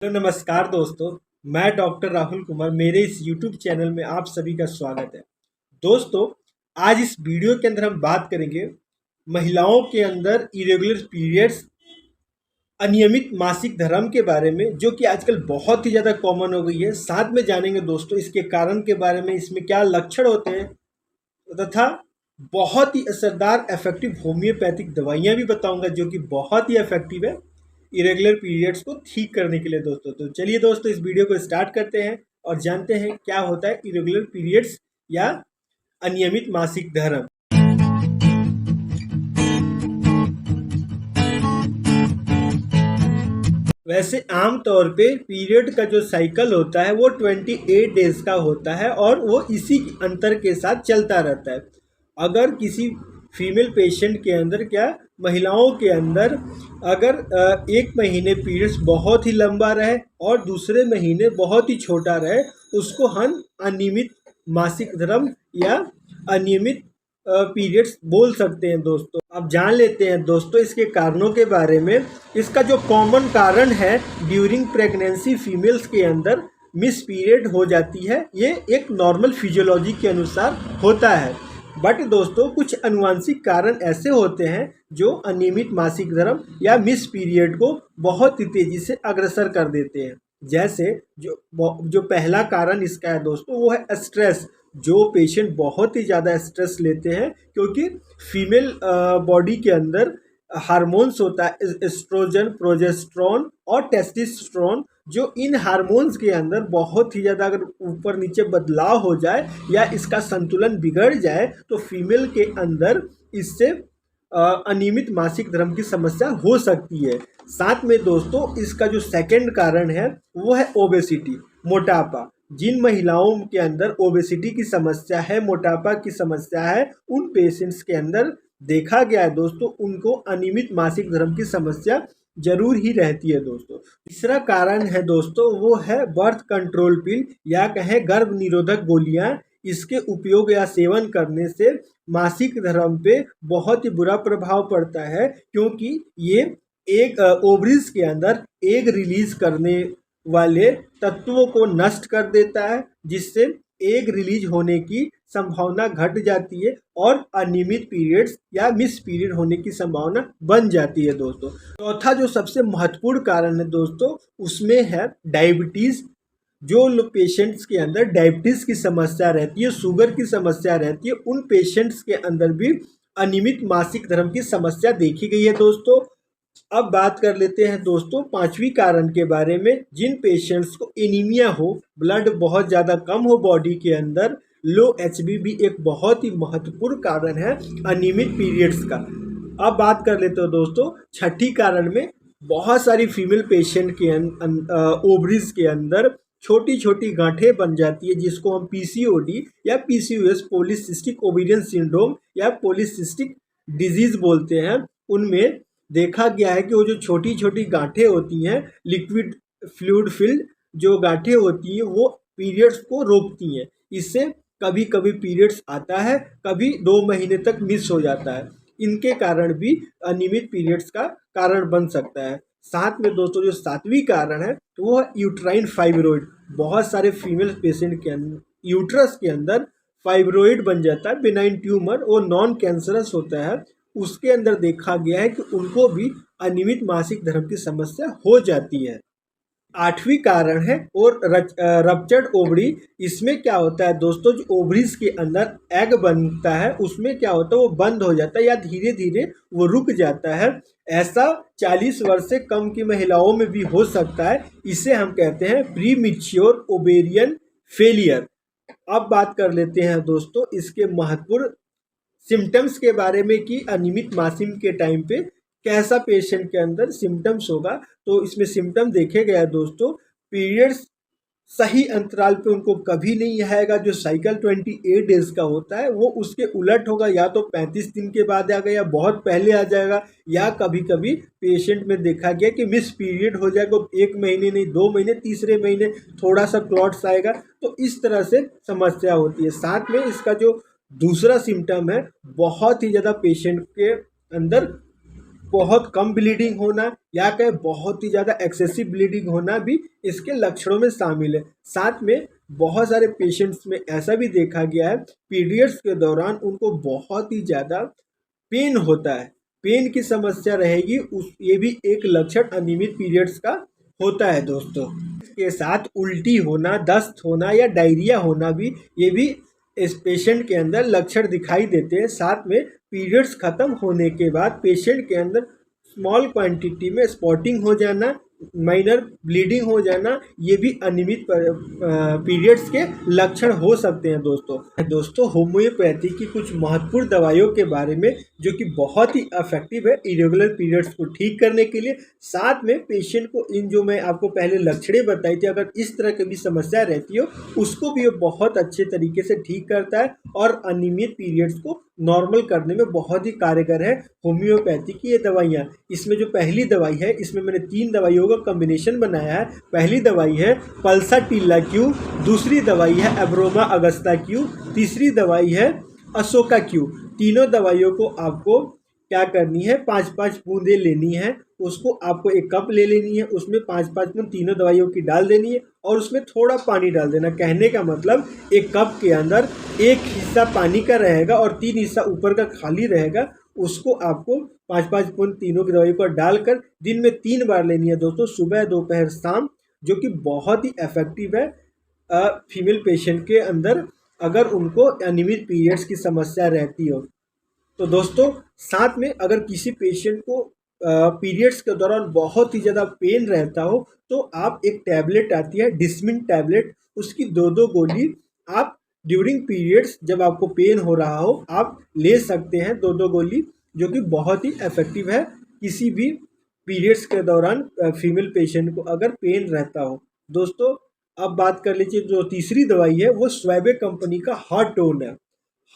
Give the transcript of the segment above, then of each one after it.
Hello नमस्कार दोस्तों। मैं डॉक्टर राहुल कुमार, मेरे इस यूट्यूब चैनल में आप सभी का स्वागत है। दोस्तों, आज इस वीडियो के अंदर हम बात करेंगे महिलाओं के अंदर इरेगुलर पीरियड्स, अनियमित मासिक धर्म के बारे में, जो कि आजकल बहुत ही ज़्यादा कॉमन हो गई है। साथ में जानेंगे दोस्तों इसके कारण के बारे में, इसमें क्या लक्षण होते हैं तथा बहुत ही असरदार इफेक्टिव होम्योपैथिक दवाइयाँ भी बताऊंगा जो कि बहुत ही इफेक्टिव है इरेगुलर पीरियड्स को ठीक करने के लिए। दोस्तों तो चलिए दोस्तों, इस वीडियो को स्टार्ट करते हैं और जानते हैं क्या होता है इरेगुलर पीरियड्स या अनियमित मासिक धर्म। वैसे आमतौर पे पीरियड का जो साइकिल होता है वो 28 डेज का होता है और वो इसी अंतर के साथ चलता रहता है। अगर किसी फीमेल पेशेंट के अंदर, क्या महिलाओं के अंदर, अगर एक महीने पीरियड्स बहुत ही लंबा रहे और दूसरे महीने बहुत ही छोटा रहे, उसको हम अनियमित मासिक धर्म या अनियमित पीरियड्स बोल सकते हैं। दोस्तों अब जान लेते हैं दोस्तों इसके कारणों के बारे में। इसका जो कॉमन कारण है, ड्यूरिंग प्रेगनेंसी फीमेल्स के अंदर मिस पीरियड हो जाती है। ये एक नॉर्मल फिजियोलॉजी के अनुसार होता है, बट दोस्तों कुछ अनुवांशिक कारण ऐसे होते हैं जो अनियमित मासिक धर्म या मिस पीरियड को बहुत ही तेजी से अग्रसर कर देते हैं। जैसे जो पहला कारण इसका है दोस्तों, वो है स्ट्रेस। जो पेशेंट बहुत ही ज़्यादा स्ट्रेस लेते हैं, क्योंकि फीमेल बॉडी के अंदर हार्मोन्स होता है एस्ट्रोजन, प्रोजेस्टेरोन और टेस्टोस्टेरोन। जो इन हार्मोन्स के अंदर बहुत ही ज़्यादा अगर ऊपर नीचे बदलाव हो जाए या इसका संतुलन बिगड़ जाए तो फीमेल के अंदर इससे अनियमित मासिक धर्म की समस्या हो सकती है। साथ में दोस्तों इसका जो सेकंड कारण है वो है ओबेसिटी, मोटापा। जिन महिलाओं के अंदर ओबेसिटी की समस्या है, मोटापा की समस्या है, उन पेशेंट्स के अंदर देखा गया है दोस्तों उनको अनियमित मासिक धर्म की समस्या जरूर ही रहती है। दोस्तों तीसरा कारण है दोस्तों, वो है बर्थ कंट्रोल पिल या कहें गर्भ निरोधक गोलियां। इसके उपयोग या सेवन करने से मासिक धर्म पे बहुत ही बुरा प्रभाव पड़ता है, क्योंकि ये एक ओवरीज के अंदर एग रिलीज करने वाले तत्वों को नष्ट कर देता है, जिससे एग रिलीज होने की संभावना घट जाती है और अनियमित पीरियड्स या मिस पीरियड होने की संभावना बन जाती है। दोस्तों चौथा जो सबसे महत्वपूर्ण कारण है दोस्तों, उसमें है डायबिटीज़। जो लोग पेशेंट्स के अंदर डायबिटीज़ की समस्या रहती है, शुगर की समस्या रहती है, उन पेशेंट्स के अंदर भी अनियमित मासिक धर्म की समस्या देखी गई है। दोस्तों अब बात कर लेते हैं दोस्तों पांचवी कारण के बारे में। जिन पेशेंट्स को एनीमिया हो, ब्लड बहुत ज़्यादा कम हो बॉडी के अंदर, लो एचबी भी एक बहुत ही महत्वपूर्ण कारण है अनियमित पीरियड्स का। अब बात कर लेते हो दोस्तों छठी कारण में। बहुत सारी फीमेल पेशेंट के ओवरीज के अंदर छोटी छोटी गांठें बन जाती है, जिसको हम पीसीओडी या पीसीओएस, पॉलीसिस्टिक ओवेरियन सिंड्रोम या पॉलीसिस्टिक डिजीज बोलते हैं। उनमें देखा गया है कि वो जो छोटी छोटी गांठें होती हैं, लिक्विड फ्लूइड फिल्ड जो गांठें होती हैं, वो पीरियड्स को रोकती हैं। इससे कभी कभी पीरियड्स आता है, कभी 2 महीने तक मिस हो जाता है। इनके कारण भी अनियमित पीरियड्स का कारण बन सकता है। साथ में दोस्तों जो सातवीं कारण है वो है यूट्राइन फाइब्रोइड। बहुत सारे फीमेल पेशेंट के अंदर यूट्रस के अंदर फाइब्रोइड बन जाता है, बिनाइन ट्यूमर, वो नॉन कैंसरस होता है। उसके अंदर देखा गया है कि उनको भी अनियमित मासिक धर्म की समस्या हो जाती है। आठवीं कारण है और रप्चर्ड ओवरी। इसमें क्या होता है दोस्तों, जो ओवरीज के अंदर एग बनता है उसमें क्या होता है, वो बंद हो जाता है या धीरे धीरे वो रुक जाता है। ऐसा 40 वर्ष से कम की महिलाओं में भी हो सकता है। इसे हम कहते हैं प्री मैच्योर ओवेरियन फेलियर। अब बात कर लेते हैं दोस्तों इसके महत्वपूर्ण सिम्टम्स के बारे में कि अनियमित मासिक के टाइम पे कैसा पेशेंट के अंदर सिम्टम्स होगा। तो इसमें सिम्टम देखे गया दोस्तों, पीरियड्स सही अंतराल पे उनको कभी नहीं आएगा। जो साइकिल 28 डेज का होता है वो उसके उलट होगा, या तो 35 दिन के बाद आएगा या बहुत पहले आ जाएगा, या कभी कभी पेशेंट में देखा गया कि मिस पीरियड हो जाएगा, 1 महीने नहीं 2 महीने, तीसरे महीने थोड़ा सा क्लॉट्स आएगा। तो इस तरह से समस्या होती है। साथ में इसका जो दूसरा सिम्टम है, बहुत ही ज़्यादा पेशेंट के अंदर बहुत कम ब्लीडिंग होना या कहीं बहुत ही ज़्यादा एक्सेसिव ब्लीडिंग होना भी इसके लक्षणों में शामिल है। साथ में बहुत सारे पेशेंट्स में ऐसा भी देखा गया है, पीरियड्स के दौरान उनको बहुत ही ज़्यादा पेन होता है, पेन की समस्या रहेगी, उस ये भी एक लक्षण अनियमित पीरियड्स का होता है दोस्तों। इसके साथ उल्टी होना, दस्त होना या डायरिया होना भी, ये भी इस पेशेंट के अंदर लक्षण दिखाई देते हैं। साथ में पीरियड्स खत्म होने के बाद पेशेंट के अंदर स्मॉल क्वांटिटी में स्पॉटिंग हो जाना, माइनर ब्लीडिंग हो जाना, ये भी अनियमित पीरियड्स के लक्षण हो सकते हैं दोस्तों होम्योपैथी की कुछ महत्वपूर्ण दवाइयों के बारे में जो कि बहुत ही इफेक्टिव है इरेगुलर पीरियड्स को ठीक करने के लिए। साथ में पेशेंट को इन जो मैं आपको पहले लक्षणें बताई थी, अगर इस तरह की भी समस्या रहती हो उसको भी ये बहुत अच्छे तरीके से ठीक करता है और अनियमित पीरियड्स को नॉर्मल करने में बहुत ही कारगर है होम्योपैथी की ये दवाइयाँ। इसमें जो पहली दवाई है, इसमें मैंने 3 दवाइयों का कॉम्बिनेशन बनाया है। पहली दवाई है पल्साटिला क्यू, दूसरी दवाई है एब्रोमा अगस्ता क्यू, तीसरी दवाई है अशोका क्यू। तीनों दवाइयों को आपको क्या करनी है, 5-5 बूंदें लेनी है। उसको आपको एक कप ले लेनी है, उसमें 5-5 बूंद तीनों दवाइयों की डाल देनी है और उसमें थोड़ा पानी डाल देना। कहने का मतलब एक कप के अंदर एक हिस्सा पानी का रहेगा और 3 हिस्सा ऊपर का खाली रहेगा। उसको आपको 5-5 बूंद तीनों की दवाई को डालकर दिन में 3 बार लेनी है दोस्तों, सुबह, दोपहर, शाम, जो कि बहुत ही इफेक्टिव है फीमेल पेशेंट के अंदर अगर उनको अनियमित पीरियड्स की समस्या रहती हो। तो दोस्तों साथ में अगर किसी पेशेंट को पीरियड्स के दौरान बहुत ही ज़्यादा पेन रहता हो तो आप एक टैबलेट आती है डिस्मिन टैबलेट, उसकी 2-2 गोली आप ड्यूरिंग पीरियड्स जब आपको पेन हो रहा हो आप ले सकते हैं, 2-2 गोली, जो कि बहुत ही इफेक्टिव है किसी भी पीरियड्स के दौरान फीमेल पेशेंट को अगर पेन रहता हो। दोस्तों अब बात कर लीजिए जो तीसरी दवाई है, वो स्वैबे कंपनी का हार्ट टोन है।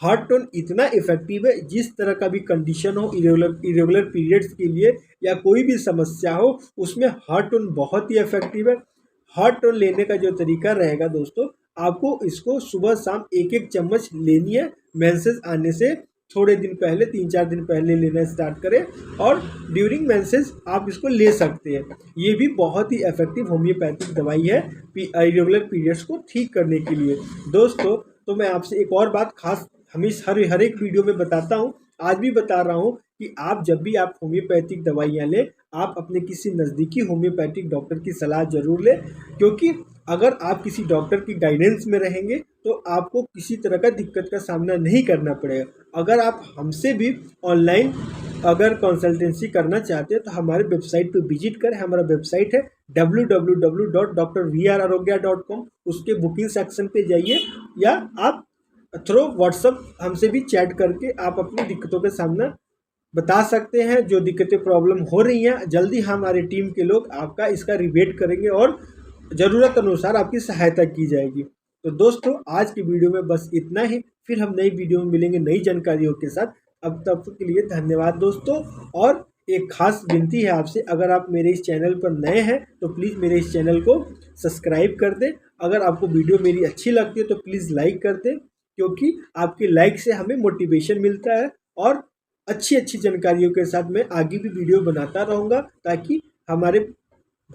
हार्ट टोन इतना इफेक्टिव है, जिस तरह का भी कंडीशन हो इरेगुलर पीरियड्स के लिए या कोई भी समस्या हो उसमें हार्ट टोन बहुत ही इफेक्टिव है। हार्ट टोन लेने का जो तरीका रहेगा दोस्तों, आपको इसको सुबह शाम 1-1 चम्मच लेनी है। मेंसेस आने से थोड़े दिन पहले, 3-4 दिन पहले लेना स्टार्ट करें और ड्यूरिंग मेंसेस आप इसको ले सकते हैं। ये भी बहुत ही इफेक्टिव होम्योपैथिक दवाई है इरेगुलर पीरियड्स को ठीक करने के लिए। दोस्तों तो मैं आपसे एक और बात खास हमेशा हर एक वीडियो में बताता हूँ, आज भी बता रहा हूँ कि आप जब भी आप होम्योपैथिक दवाइयाँ लें, आप अपने किसी नज़दीकी होम्योपैथिक डॉक्टर की सलाह जरूर लें, क्योंकि अगर आप किसी डॉक्टर की गाइडेंस में रहेंगे तो आपको किसी तरह का दिक्कत का सामना नहीं करना पड़ेगा। अगर आप हमसे भी ऑनलाइन अगर कंसल्टेंसी करना चाहते हैं तो हमारे वेबसाइट पर विजिट करें। हमारा वेबसाइट है www.drvrarogya.com, उसके बुकिंग सेक्शन पे जाइए या आप थ्रू व्हाट्सअप हमसे भी चैट करके आप अपनी दिक्कतों का सामना बता सकते हैं। जो दिक्कतें प्रॉब्लम हो रही हैं जल्दी हमारी टीम के लोग आपका इसका रिवेट करेंगे और ज़रूरत अनुसार आपकी सहायता की जाएगी। तो दोस्तों आज की वीडियो में बस इतना ही, फिर हम नई वीडियो में मिलेंगे नई जानकारियों के साथ। अब तक के लिए धन्यवाद दोस्तों। और एक खास विनती है आपसे, अगर आप मेरे इस चैनल पर नए हैं तो प्लीज़ मेरे इस चैनल को सब्सक्राइब कर दें। अगर आपको वीडियो मेरी अच्छी लगती है तो प्लीज़ लाइक कर दें, क्योंकि आपके लाइक से हमें मोटिवेशन मिलता है और अच्छी अच्छी जानकारियों के साथ मैं आगे भी वीडियो बनाता रहूँगा, ताकि हमारे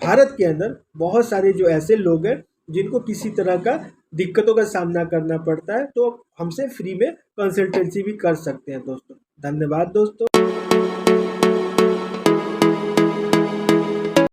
भारत के अंदर बहुत सारे जो ऐसे लोग हैं जिनको किसी तरह का दिक्कतों का सामना करना पड़ता है, तो हमसे फ्री में कंसल्टेंसी भी कर सकते हैं दोस्तों। धन्यवाद दोस्तों।